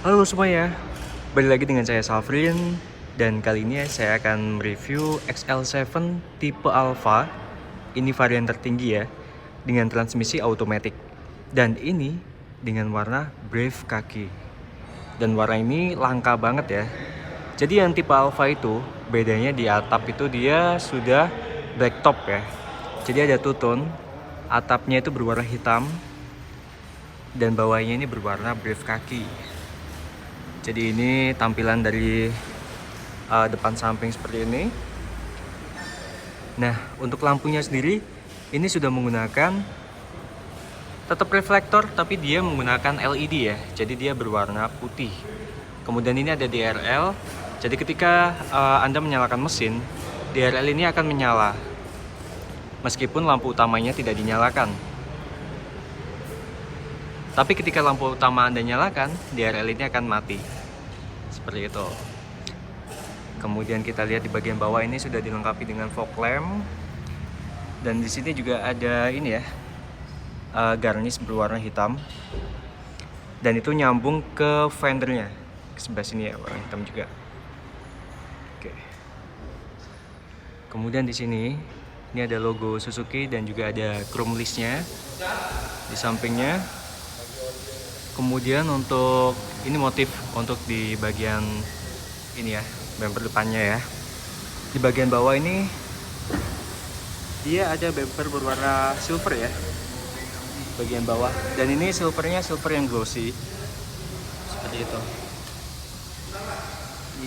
Halo semuanya, balik lagi dengan saya Safrin. Dan kali ini saya akan mereview XL7 tipe Alpha. Ini varian tertinggi ya, dengan transmisi automatic. Dan ini dengan warna Brave kaki. Dan warna ini langka banget ya. Jadi yang tipe Alpha itu, bedanya di atap itu dia sudah black top ya. Jadi ada two tone, atapnya itu berwarna hitam, dan bawahnya ini berwarna Brave kaki. Jadi ini tampilan dari depan samping seperti ini. Nah, untuk lampunya sendiri ini sudah menggunakan tetap reflektor, tapi dia menggunakan LED ya. Jadi dia berwarna putih. Kemudian ini ada DRL. Jadi ketika Anda menyalakan mesin, DRL ini akan menyala meskipun lampu utamanya tidak dinyalakan. Tapi ketika lampu utama Anda nyalakan, DRL ini akan mati. Seperti itu. Kemudian kita lihat di bagian bawah ini sudah dilengkapi dengan fog lamp. Dan di sini juga ada ini ya, garnish berwarna hitam. Dan itu nyambung ke fendernya. Ke sebelah sini ya, warna hitam juga. Oke. Kemudian di sini ini ada logo Suzuki dan juga ada chrome listnya di sampingnya. Kemudian untuk ini motif untuk di bagian ini ya, bumper depannya ya. Di bagian bawah ini dia ada bumper berwarna silver ya, bagian bawah. Dan ini silvernya silver yang glossy seperti itu.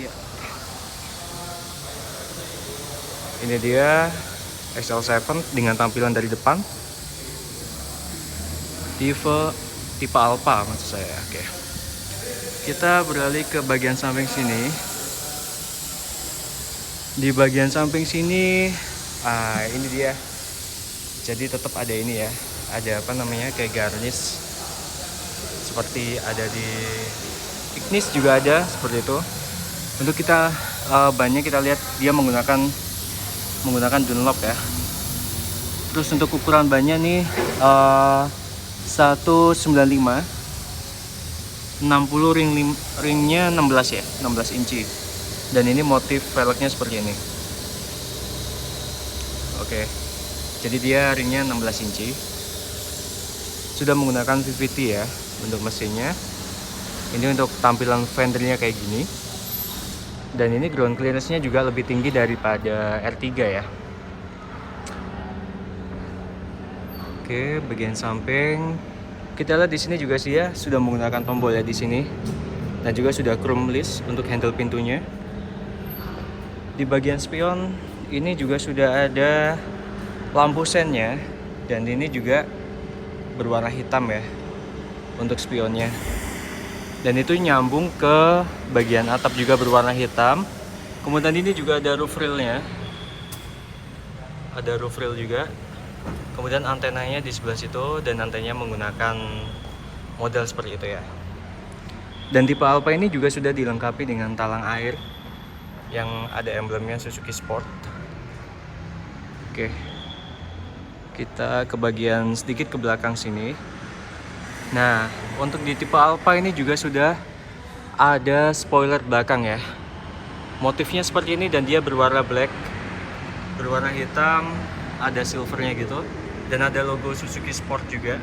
Iya. Ini dia XL7 dengan tampilan dari depan. Tipe Alpha maksud saya. Oke. Kita beralih ke bagian samping sini. Di bagian samping sini, ini dia. Jadi tetap ada ini ya. Ada apa namanya, kayak garnish. Seperti ada di Ignis juga ada seperti itu. Untuk kita bannya kita lihat dia menggunakan Dunlop ya. Terus untuk ukuran bannya nih 195, 60 ringnya 16 ya, 16 inci. Dan ini motif velgnya seperti ini. Oke. Jadi dia ringnya 16 inci. Sudah menggunakan VVT ya untuk mesinnya. Ini untuk tampilan fendernya kayak gini. Dan ini ground clearance-nya juga lebih tinggi daripada R3 ya. Oke, bagian samping kita lihat di sini juga sih ya, sudah menggunakan tombol ya di sini. Dan juga sudah chrome list untuk handle pintunya. Di bagian spion ini juga sudah ada lampu sennya, dan ini juga berwarna hitam ya untuk spionnya. Dan itu nyambung ke bagian atap juga berwarna hitam. Kemudian ini juga ada roof rail-nya. Ada roof rail juga. Kemudian antenanya di sebelah situ, dan antenanya menggunakan model seperti itu ya. Dan tipe Alpha ini juga sudah dilengkapi dengan talang air yang ada emblemnya Suzuki Sport. Oke. Kita ke bagian sedikit ke belakang sini. Nah, untuk di tipe Alpha ini juga sudah ada spoiler belakang ya. Motifnya seperti ini dan dia berwarna black, berwarna hitam, ada silvernya gitu. Dan ada logo Suzuki Sport juga.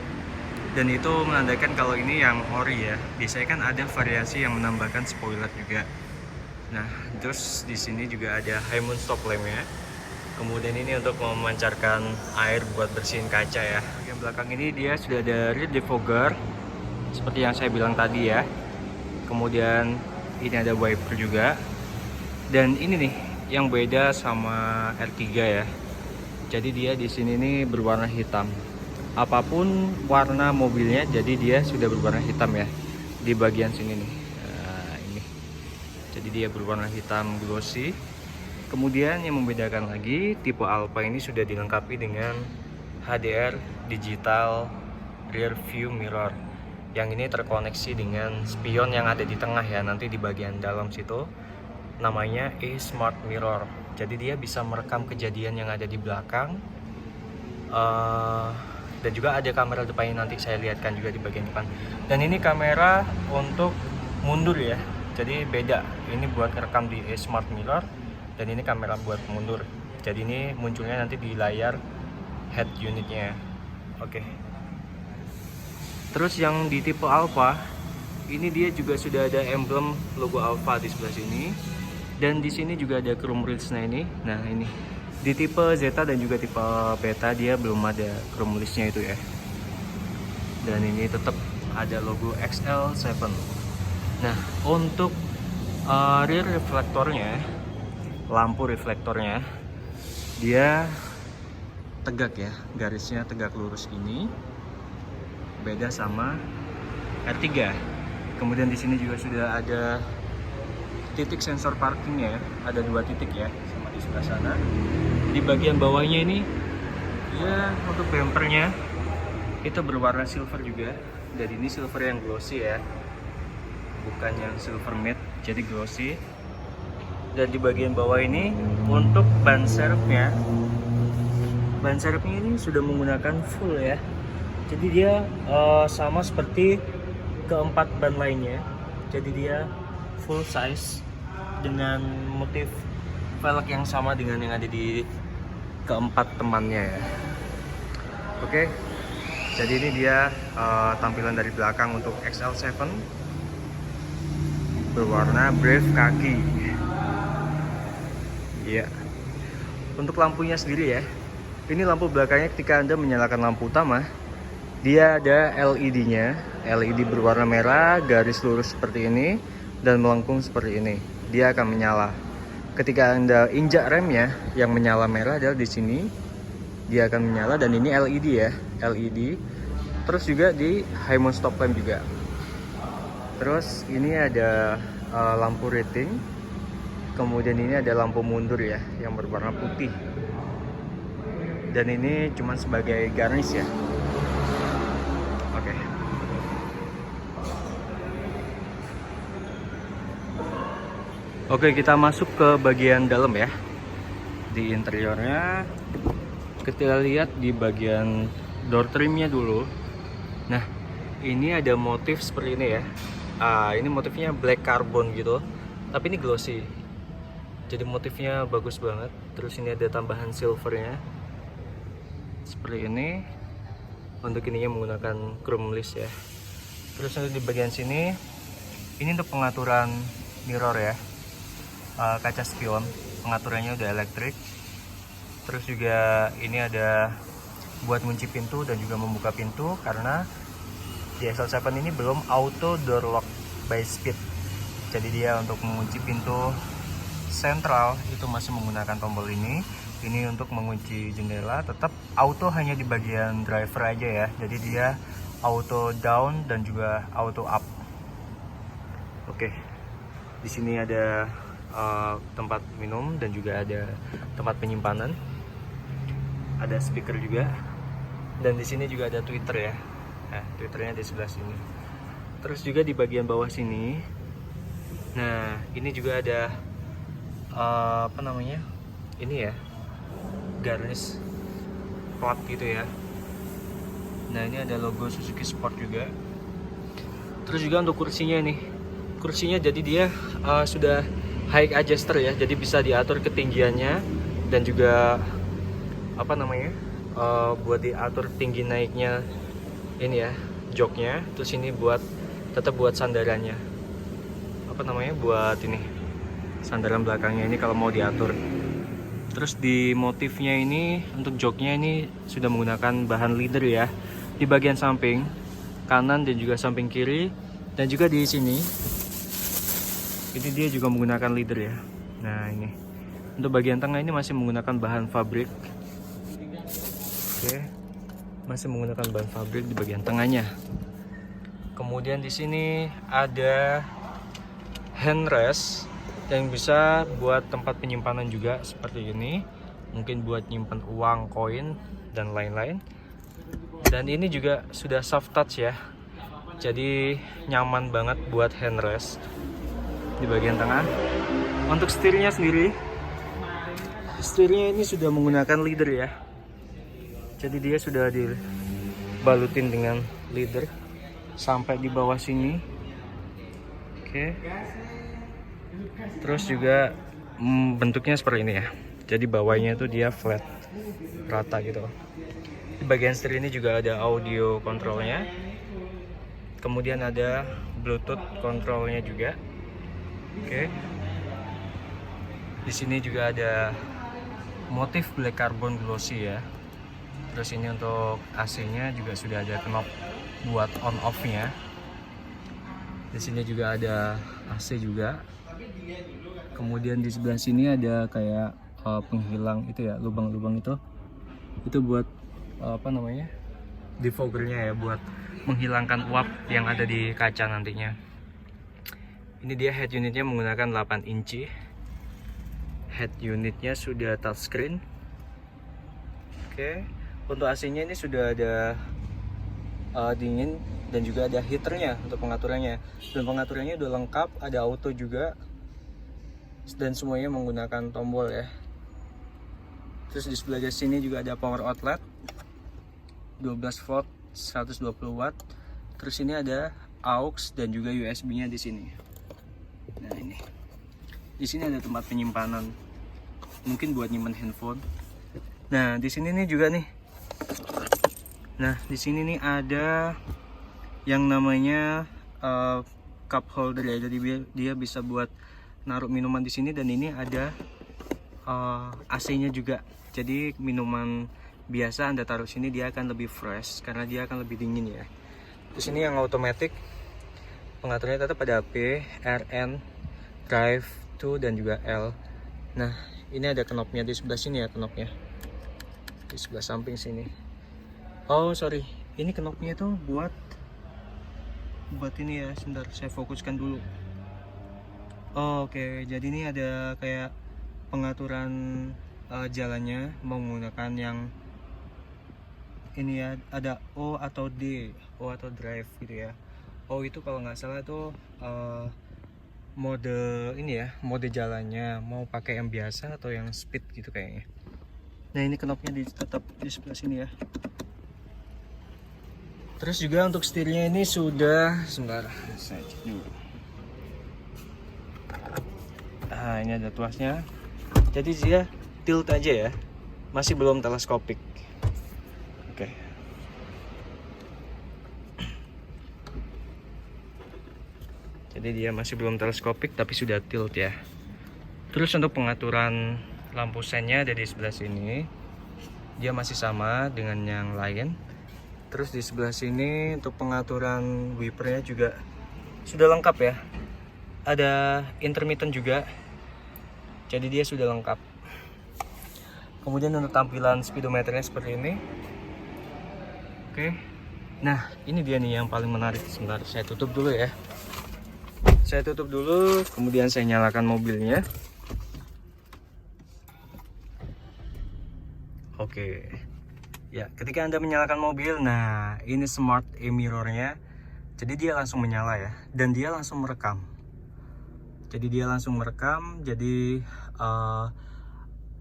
Dan itu menandakan kalau ini yang ori ya. Biasanya kan ada variasi yang menambahkan spoiler juga. Nah, terus di sini juga ada high moon stop lamp-nya. Kemudian ini untuk memancarkan air buat bersihin kaca ya. Yang belakang ini dia sudah ada rear defogger seperti yang saya bilang tadi ya. Kemudian ini ada wiper juga. Dan ini nih yang beda sama R3 ya. Jadi dia di sini nih berwarna hitam. Apapun warna mobilnya, jadi dia sudah berwarna hitam ya di bagian sini nih. Nah, ini. Jadi dia berwarna hitam glossy. Kemudian yang membedakan lagi, tipe Alpha ini sudah dilengkapi dengan HDR digital rear view mirror. Yang ini terkoneksi dengan spion yang ada di tengah ya, nanti di bagian dalam situ. Namanya Smart Mirror. Jadi dia bisa merekam kejadian yang ada di belakang. Dan juga ada kamera depannya, nanti saya lihatkan juga di bagian depan. Dan ini kamera untuk mundur ya. Jadi beda. Ini buat rekam di smart mirror dan ini kamera buat mundur. Jadi ini munculnya nanti di layar head unitnya. Oke. Terus yang di tipe Alpha, ini dia juga sudah ada emblem logo Alpha di sebelah sini. Dan di sini juga ada chrome wheels-nya ini. Nah, ini. Di tipe Zeta dan juga tipe Beta dia belum ada chrome wheels-nya itu ya. Dan ini tetap ada logo XL7. Nah, untuk rear reflektornya, lampu reflektornya, dia tegak ya, garisnya tegak lurus ini. Beda sama R3. Kemudian di sini juga sudah ada titik sensor parkingnya, ada 2 titik ya, sama di sebelah sana. Di bagian bawahnya ini, ya untuk bumpernya itu berwarna silver juga. Dan ini silver yang glossy ya, bukan yang silver matte, jadi glossy. Dan di bagian bawah ini untuk ban serepnya ini sudah menggunakan full ya. Jadi dia sama seperti keempat ban lainnya. Jadi dia full size dengan motif velg yang sama dengan yang ada di keempat temannya ya. Oke. Jadi ini dia tampilan dari belakang untuk XL7 berwarna brave kaki. Iya. Untuk lampunya sendiri ya. Ini lampu belakangnya ketika Anda menyalakan lampu utama, dia ada LED-nya. LED berwarna merah, garis lurus seperti ini dan melengkung seperti ini. Dia akan menyala. Ketika Anda injak remnya, yang menyala merah adalah di sini. Dia akan menyala dan ini LED ya, LED. Terus juga di high mount stop lamp juga. Terus ini ada lampu rating. Kemudian ini ada lampu mundur ya, yang berwarna putih. Dan ini cuma sebagai garnish ya. Oke. Oke, kita masuk ke bagian dalam ya. Di interiornya kita lihat di bagian door trimnya dulu. Nah, ini ada motif seperti ini ya. Ini motifnya black carbon gitu, tapi ini glossy. Jadi motifnya bagus banget. Terus ini ada tambahan silvernya seperti ini. Untuk ininya menggunakan chrome list ya. Terus di bagian sini, ini untuk pengaturan mirror ya, kaca spion. Pengaturannya udah elektrik. Terus juga ini ada buat kunci pintu dan juga membuka pintu, karena di XL7 ini belum auto door lock by speed. Jadi dia untuk mengunci pintu sentral itu masih menggunakan tombol ini. Ini untuk mengunci jendela tetap auto hanya di bagian driver aja ya. Jadi dia auto down dan juga auto up. Oke. Di sini ada tempat minum dan juga ada tempat penyimpanan. Ada speaker juga. Dan di sini juga ada Twitter ya. Nah, Twitternya di sebelah sini. Terus juga di bagian bawah sini. Nah, ini juga ada apa namanya? Ini ya. Garnish plat gitu ya. Nah, ini ada logo Suzuki Sport juga. Terus juga untuk kursinya nih. Kursinya jadi dia sudah high adjuster ya. Jadi bisa diatur ketinggiannya dan juga apa namanya? Buat diatur tinggi naiknya ini ya, joknya. Terus ini buat tetap buat sandarannya. Apa namanya? Buat ini. Sandaran belakangnya ini kalau mau diatur. Terus di motifnya ini untuk joknya ini sudah menggunakan bahan leather ya. Di bagian samping kanan dan juga samping kiri dan juga di sini. Ini dia juga menggunakan leather ya. Nah, ini. Untuk bagian tengah ini masih menggunakan bahan fabrik. Oke. Masih menggunakan bahan fabrik di bagian tengahnya. Kemudian di sini ada handrest yang bisa buat tempat penyimpanan juga seperti ini. Mungkin buat nyimpan uang, koin dan lain-lain. Dan ini juga sudah soft touch ya. Jadi nyaman banget buat handrest di bagian tengah. Untuk setirnya sendiri, setirnya ini sudah menggunakan leather ya. Jadi dia sudah dibalutin dengan leather sampai di bawah sini. Oke. Terus juga bentuknya seperti ini ya. Jadi bawahnya itu dia flat, rata gitu. Di bagian setir ini juga ada audio kontrolnya. Kemudian ada Bluetooth kontrolnya juga. Oke. Di sini juga ada motif black carbon glossy ya. Terus ini untuk AC-nya juga sudah ada knob buat on off-nya. Di sini juga ada AC juga. Kemudian di sebelah sini ada kayak penghilang itu ya, lubang-lubang itu. Itu buat apa namanya? Defoggernya ya, buat menghilangkan uap yang ada di kaca nantinya. Ini dia head unitnya menggunakan 8 inci. Head unitnya sudah touchscreen. Oke. Untuk AC-nya ini sudah ada dingin dan juga ada heaternya untuk pengaturannya. Dan pengaturannya udah lengkap, ada auto juga. Dan semuanya menggunakan tombol ya. Terus di sebelah sini juga ada power outlet 12 volt 120 watt. Terus ini ada aux dan juga USB-nya di sini. Nah ini. Di sini ada tempat penyimpanan. Mungkin buat nyimpen handphone. Nah, di sini nih juga nih. Nah, di sini nih ada yang namanya cup holder ya. Jadi dia bisa buat naruh minuman di sini, dan ini ada AC-nya juga. Jadi minuman biasa Anda taruh sini dia akan lebih fresh karena dia akan lebih dingin ya. Terus ini yang automatic, pengaturnya tetap ada P, RN, Drive, 2 dan juga L. Nah, ini ada knopnya di sebelah sini ya, knopnya di sebelah samping sini. Oh sorry, ini knopnya tuh buat ini ya. Sebentar, saya fokuskan dulu. Oke, jadi ini ada kayak pengaturan jalannya menggunakan yang ini ya, ada O atau D, O atau drive gitu ya. O itu kalau nggak salah tuh mode ini ya, mode jalannya mau pakai yang biasa atau yang speed gitu kayaknya. Nah ini knopnya tetap di sebelah sini ya. Terus juga untuk setirnya ini sudah, sebentar saya cek dulu. Nah ini ada tuasnya. Jadi dia tilt aja ya, masih belum teleskopik. Oke. Jadi dia masih belum teleskopik tapi sudah tilt ya. Terus untuk pengaturan lampu sennya ada di sebelah sini. Dia masih sama dengan yang lain. Terus di sebelah sini untuk pengaturan wipernya juga sudah lengkap ya. Ada intermittent juga. Jadi dia sudah lengkap. Kemudian untuk tampilan speedometernya seperti ini. Oke. Nah, ini dia nih yang paling menarik. Sebentar, saya tutup dulu ya. Saya tutup dulu, kemudian saya nyalakan mobilnya. Oke. Ya, ketika Anda menyalakan mobil, nah ini smart e-mirror-nya. Jadi dia langsung menyala ya, dan dia langsung merekam. Jadi dia langsung merekam, jadi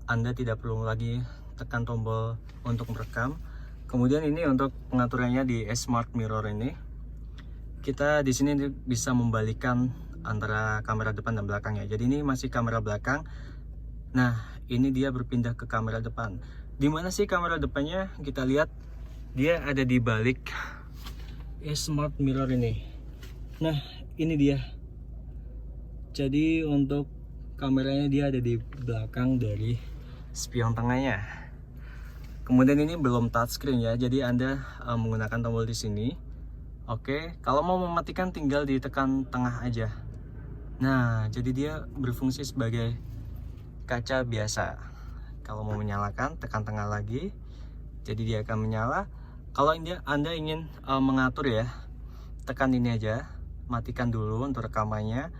Anda tidak perlu lagi tekan tombol untuk merekam. Kemudian ini untuk pengaturannya di smart mirror ini. Kita di sini bisa membalikan antara kamera depan dan belakang ya. Jadi ini masih kamera belakang. Nah, ini dia berpindah ke kamera depan. Di mana sih kamera depannya? Kita lihat dia ada di balik smart mirror ini. Nah, ini dia. Jadi untuk kameranya dia ada di belakang dari spion tengahnya. Kemudian ini belum touchscreen ya. Jadi Anda menggunakan tombol di sini. Oke, kalau mau mematikan tinggal ditekan tengah aja. Nah, jadi dia berfungsi sebagai kaca biasa. Kalau mau menyalakan, tekan tengah lagi. Jadi dia akan menyala. Kalau Anda ingin mengatur ya, tekan ini aja. Matikan dulu untuk rekamannya.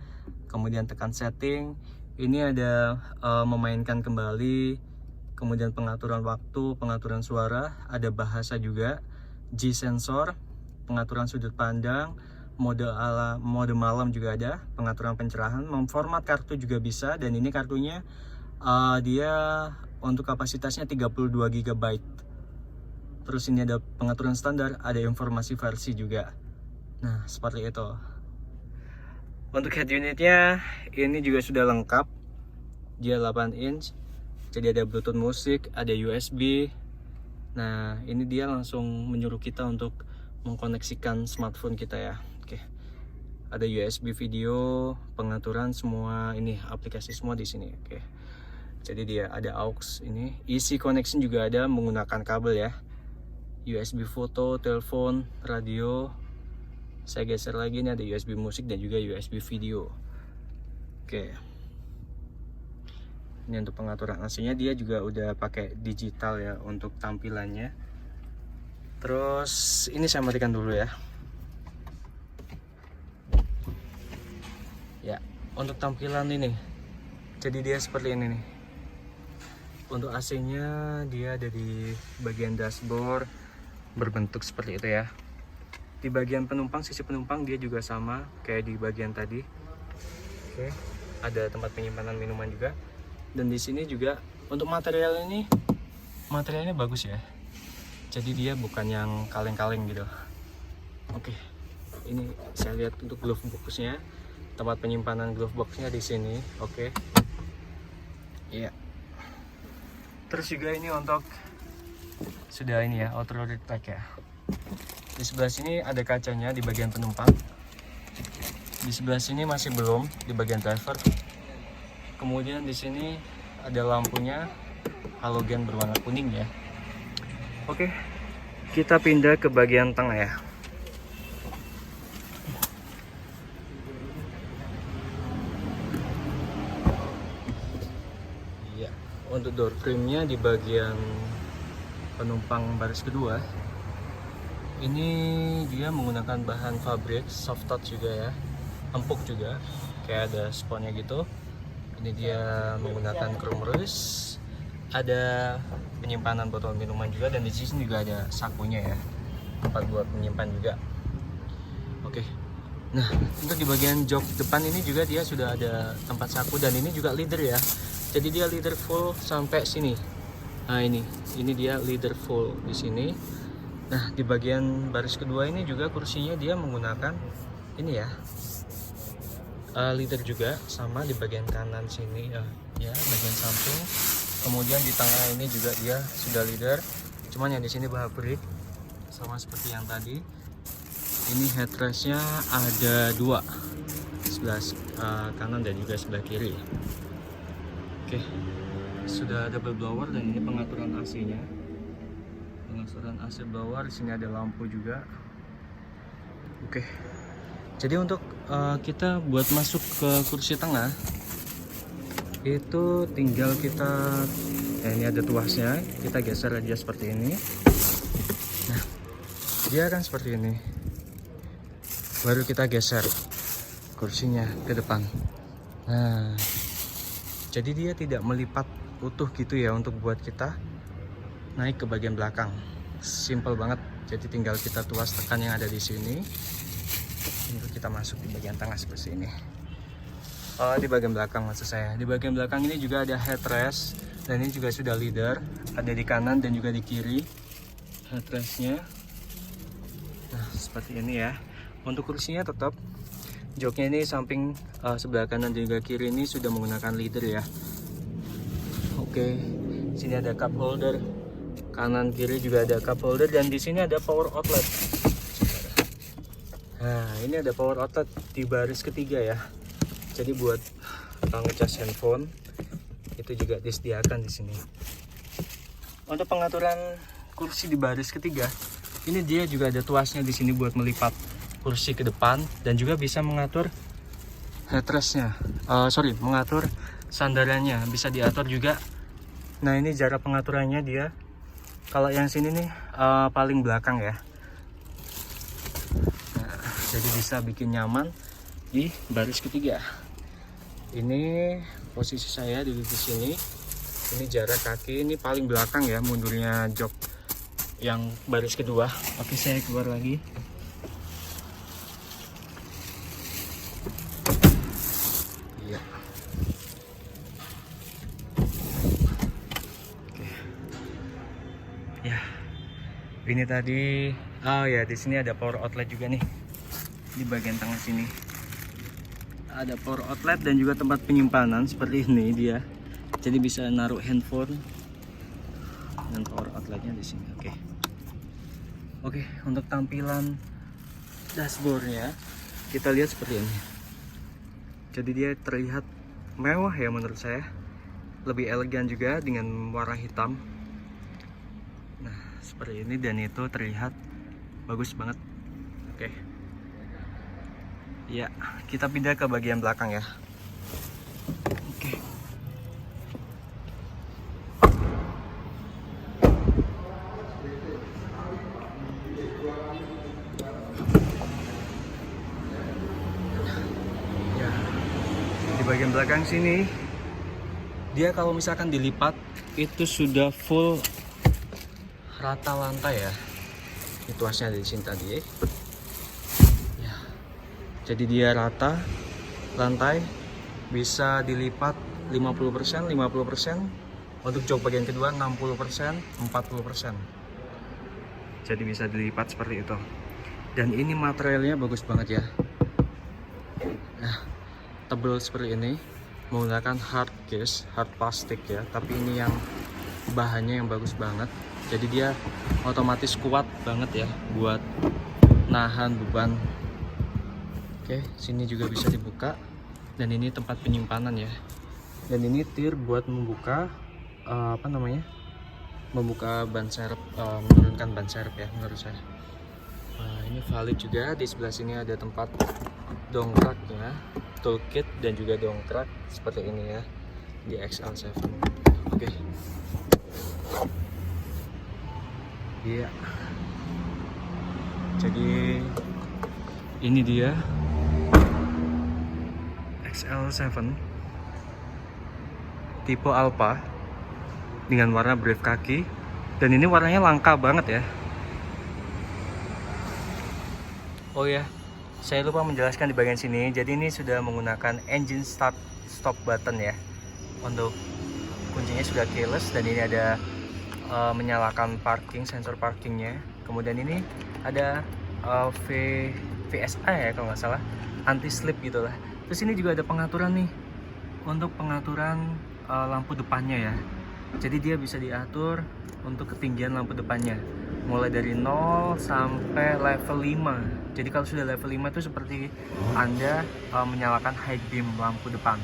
Kemudian tekan setting. Ini ada memainkan kembali. Kemudian pengaturan waktu, pengaturan suara. Ada bahasa juga. G-sensor. Pengaturan sudut pandang. Mode malam juga ada. Pengaturan pencerahan. Memformat kartu juga bisa. Dan ini kartunya dia untuk kapasitasnya 32 GB. Terus ini ada pengaturan standar, ada informasi versi juga. Nah, seperti itu. Untuk head unitnya ini juga sudah lengkap, dia 8 inch, jadi ada Bluetooth musik, ada USB. Nah ini dia langsung menyuruh kita untuk mengkoneksikan smartphone kita ya. Oke, ada USB video, pengaturan semua ini, aplikasi semua di sini. Oke, jadi dia ada aux, ini easy connection juga ada menggunakan kabel ya, USB foto, telepon, radio. Saya geser lagi, ini ada USB musik dan juga USB video. Oke, ini untuk pengaturan AC-nya, dia juga udah pakai digital ya untuk tampilannya. Terus ini saya matikan dulu ya. Ya, untuk tampilan ini, jadi dia seperti ini nih. Untuk AC-nya dia ada di bagian dashboard, berbentuk seperti itu ya. Di bagian penumpang, sisi penumpang dia juga sama kayak di bagian tadi. Oke, ada tempat penyimpanan minuman juga. Dan di sini juga untuk materialnya bagus ya. Jadi dia bukan yang kaleng-kaleng gitu. Oke, ini saya lihat untuk glove boxnya, tempat penyimpanan glove boxnya di sini. Oke, iya. Terus juga ini untuk sudah ini ya, auto retract ya. Di sebelah sini ada kacanya di bagian penumpang. Di sebelah sini masih belum di bagian driver. Kemudian di sini ada lampunya halogen berwarna kuning ya. Oke, kita pindah ke bagian tengah ya. Iya, untuk door frame-nya di bagian penumpang baris kedua, ini dia menggunakan bahan fabrik soft touch juga ya, empuk juga, kayak ada sponnya gitu. Ini dia menggunakan chrome rust, ada penyimpanan botol minuman juga, dan di sini juga ada sakunya ya, tempat buat menyimpan juga. Oke, nah untuk di bagian jok depan ini juga dia sudah ada tempat saku, dan ini juga leader ya, jadi dia leader full sampai sini. Nah ini dia leader full di sini. Nah di bagian baris kedua ini juga kursinya dia menggunakan ini ya, leader juga, sama di bagian kanan sini ya, bagian samping. Kemudian di tengah ini juga dia sudah leader, cuman yang di sini pabrik sama seperti yang tadi. Ini headrestnya ada dua, sebelah kanan dan juga sebelah kiri. Oke, sudah double blower, dan ini pengaturan AC-nya. Pengaturan AC blower, di sini ada lampu juga. Oke, jadi untuk kita buat masuk ke kursi tengah itu tinggal kita, ini ada tuasnya, kita geser aja seperti ini. Nah dia akan seperti ini, baru kita geser kursinya ke depan. Nah jadi dia tidak melipat utuh gitu ya, untuk buat kita naik ke bagian belakang. Simple banget, jadi tinggal kita tuas tekan yang ada di sini untuk kita masuk di bagian tengah seperti ini. Di bagian belakang maksud saya. Di bagian belakang ini juga ada headrest, dan ini juga sudah leader, ada di kanan dan juga di kiri headrestnya. Nah seperti ini ya. Untuk kursinya tetap joknya ini samping sebelah kanan dan juga kiri ini sudah menggunakan leader ya. Oke, sini ada cup holder, kanan kiri juga ada cup holder, dan di sini ada power outlet. Nah ini ada power outlet di baris ketiga ya, jadi buat ngecas handphone itu juga disediakan di sini. Untuk pengaturan kursi di baris ketiga, ini dia juga ada tuasnya di sini buat melipat kursi ke depan, dan juga bisa mengatur headrestnya, mengatur sandarannya bisa diatur juga. Nah ini jarak pengaturannya dia, kalau yang sini nih paling belakang ya. Nah, jadi bisa bikin nyaman di baris ketiga. Ini posisi saya di sini. Ini jarak kaki ini paling belakang ya, mundurnya jok yang baris kedua. Oke, saya keluar lagi. Iya. Oke. Ya. Ini tadi, oh ya, di sini ada power outlet juga nih di bagian tengah sini. Ada power outlet dan juga tempat penyimpanan seperti ini dia. Jadi bisa naruh handphone dan power outletnya di sini. Oke, untuk tampilan dashboardnya kita lihat seperti ini. Jadi dia terlihat mewah ya menurut saya, lebih elegan juga dengan warna hitam. Nah seperti ini, dan itu terlihat bagus banget. Ya, kita pindah ke bagian belakang ya. Di bagian belakang sini dia kalau misalkan dilipat itu sudah full rata lantai ya. Itu asnya di sini tadi ya. Jadi dia rata lantai, bisa dilipat 50%, 50%. Untuk jok bagian kedua 60%, 40%. Jadi bisa dilipat seperti itu. Dan ini materialnya bagus banget ya. Nah, tebal seperti ini, menggunakan hard case, hard plastik ya, tapi ini yang bahannya yang bagus banget. Jadi dia otomatis kuat banget ya buat nahan beban. Sini juga bisa dibuka, dan ini tempat penyimpanan ya. Dan ini tir buat membuka membuka ban serep, menurunkan ban serep ya menurut saya. Ini valid juga. Di sebelah sini ada tempat dongkraknya, toolkit dan juga dongkrak seperti ini ya di XL7. Iya. Jadi ini dia XL7 tipe Alpha dengan warna brief kaki, dan ini warnanya langka banget ya. Oh ya, saya lupa menjelaskan di bagian sini. Jadi ini sudah menggunakan engine start stop button ya. Untuk kuncinya sudah keyless, dan ini ada menyalakan parking, sensor parkingnya. Kemudian ini ada VSA ya kalau nggak salah, anti slip gitulah. Terus ini juga ada pengaturan nih untuk pengaturan lampu depannya ya. Jadi dia bisa diatur untuk ketinggian lampu depannya, mulai dari 0 sampai level 5. Jadi kalau sudah level 5 itu seperti Anda menyalakan high beam lampu depan.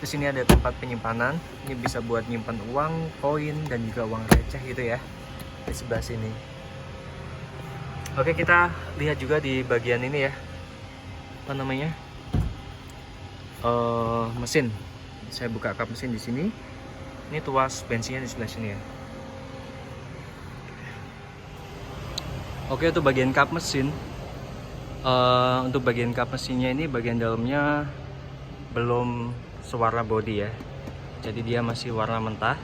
Terus ini ada tempat penyimpanan, ini bisa buat nyimpan uang, koin, dan juga uang receh gitu ya, di sebelah sini. Oke, kita lihat juga di bagian ini ya, mesin. Saya buka kap mesin di sini. Ini tuas bensinnya di sebelah sini ya. Oke, untuk bagian kap mesin, untuk bagian kap mesinnya ini bagian dalamnya belum sewarna body ya. Jadi dia masih warna mentah.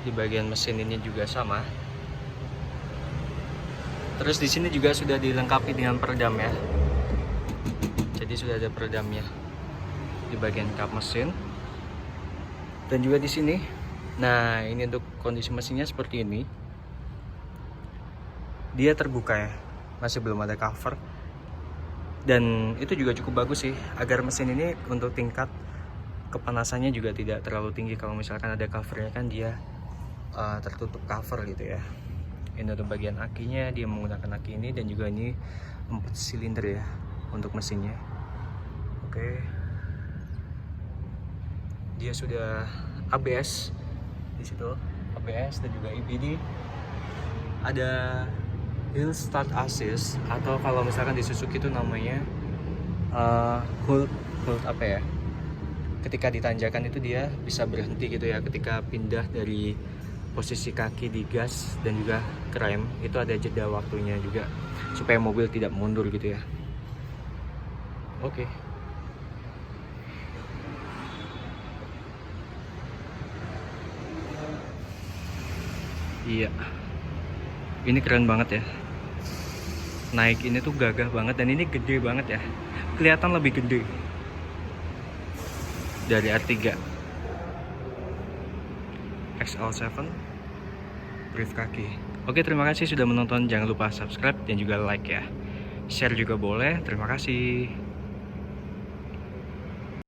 Di bagian mesin ini juga sama. Terus di sini juga sudah dilengkapi dengan peredam ya. Jadi sudah ada peredamnya di bagian kap mesin. Dan juga di sini. Nah, ini untuk kondisi mesinnya seperti ini. Dia terbuka ya, masih belum ada cover. Dan itu juga cukup bagus sih, agar mesin ini untuk tingkat kepanasannya juga tidak terlalu tinggi. Kalau misalkan ada covernya kan dia tertutup cover gitu ya. Ini untuk bagian akinya, dia menggunakan aki ini, dan juga ini 4 silinder ya untuk mesinnya. Dia sudah ABS di situ, ABS dan juga EBD. Ada Hill Start Assist, atau kalau misalkan di Suzuki itu namanya hold apa ya? Ketika ditanjakan itu dia bisa berhenti gitu ya. Ketika pindah dari posisi kaki di gas dan juga rem, itu ada jeda waktunya juga supaya mobil tidak mundur gitu ya. Iya, ini keren banget ya. Naik ini tuh gagah banget, dan ini gede banget ya. Kelihatan lebih gede dari R3. XL7 brief kaki. Oke, terima kasih sudah menonton. Jangan lupa subscribe dan juga like ya. Share juga boleh. Terima kasih.